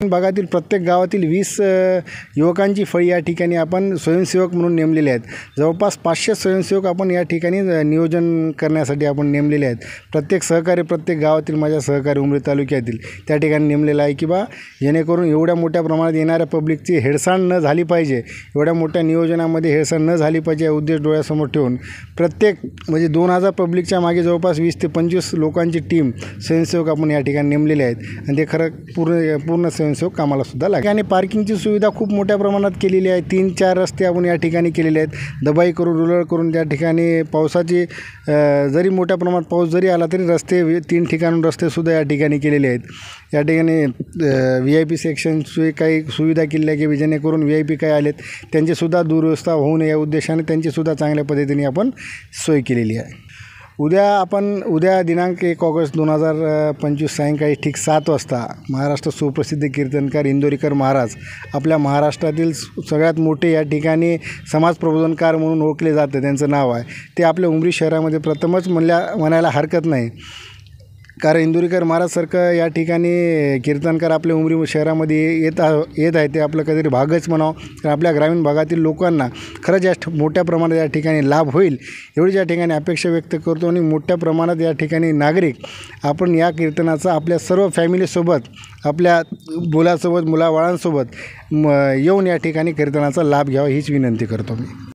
भागातील प्रत्येक गावातील 20 युवकांची फळी या ठिकाणी आपण स्वयंसेवक म्हणून नेमलेले आहेत। जवळपास 500 स्वयंसेवक आपण या ठिकाणी नियोजन करण्यासाठी आपण नेमलेले आहेत। प्रत्येक सहकारी प्रत्येक गावातील माझ्या सहकारी उमरी तालुक्यातील त्या ठिकाणी नेमलेला आहे की बा जेणेकरून एवढ्या मोठ्या प्रमाणात येणाऱ्या पब्लिकची हेळसांड न झाली पाहिजे, एवढ्या मोठ्या नियोजनामध्ये हेळसांड न झाली पाहिजे या उद्देश डोळ्यासमोर ठेवून प्रत्येक म्हणजे 2000 पब्लिकच्या मागे जवळपास 20 ते 25 लोकांची टीम स्वयंसेवक आपण या ठिकाणी नेमलेले आहेत आणि ते खरं पूर्ण स्वयंसेवक कामाला सुद्धा लागेल। आणि पार्किंगची सुविधा खूप मोठ्या प्रमाणात केलेली आहे। 3-4 रस्ते आपण या ठिकाणी केलेले आहेत। दबाई करून रुलर करून त्या ठिकाणी पावसाची जरी मोठ्या प्रमाणात पाऊस जरी आला तरी रस्ते 3 ठिकाणून रस्तेसुद्धा या ठिकाणी केलेले आहेत। या ठिकाणी VIP सेक्शनची काही सुविधा केलेल्या आहे की जेणेकरून VIP काही आलेत त्यांचीसुद्धा दुरवस्था होऊ नये या उद्देशाने त्यांचीसुद्धा चांगल्या पद्धतीने आपण सोय केलेली आहे। उद्या दिनांक 1 ऑगस्ट 2025 सायंकाळी ठीक 7 वाजता महाराष्ट्र सुप्रसिद्ध कीर्तनकार इंदोरीकर महाराज आपल्या महाराष्ट्रातील सगळ्यात मोठे या ठिकाणी समाज प्रबोधनकार म्हणून ओळखले जाते, त्यांचं नाव आहे ते आपल्या उमरी शहरामध्ये प्रथमच म्हणायला हरकत नाही। कारण इंदोरीकर महाराजसारखं या ठिकाणी कीर्तनकार आपल्या उमरी शहरामध्ये येत आहे ते आपलं कधीतरी भागच म्हणावं। कारण आपल्या ग्रामीण भागातील लोकांना खरंच या मोठ्या प्रमाणात या ठिकाणी लाभ होईल एवढीच या ठिकाणी अपेक्षा व्यक्त करतो आणि मोठ्या प्रमाणात या ठिकाणी नागरिक आपण या कीर्तनाचा आपल्या सर्व फॅमिलीसोबत आपल्या मुलासोबत मुलाबाळांसोबत येऊन या ठिकाणी कीर्तनाचा लाभ घ्यावा हीच विनंती करतो मी।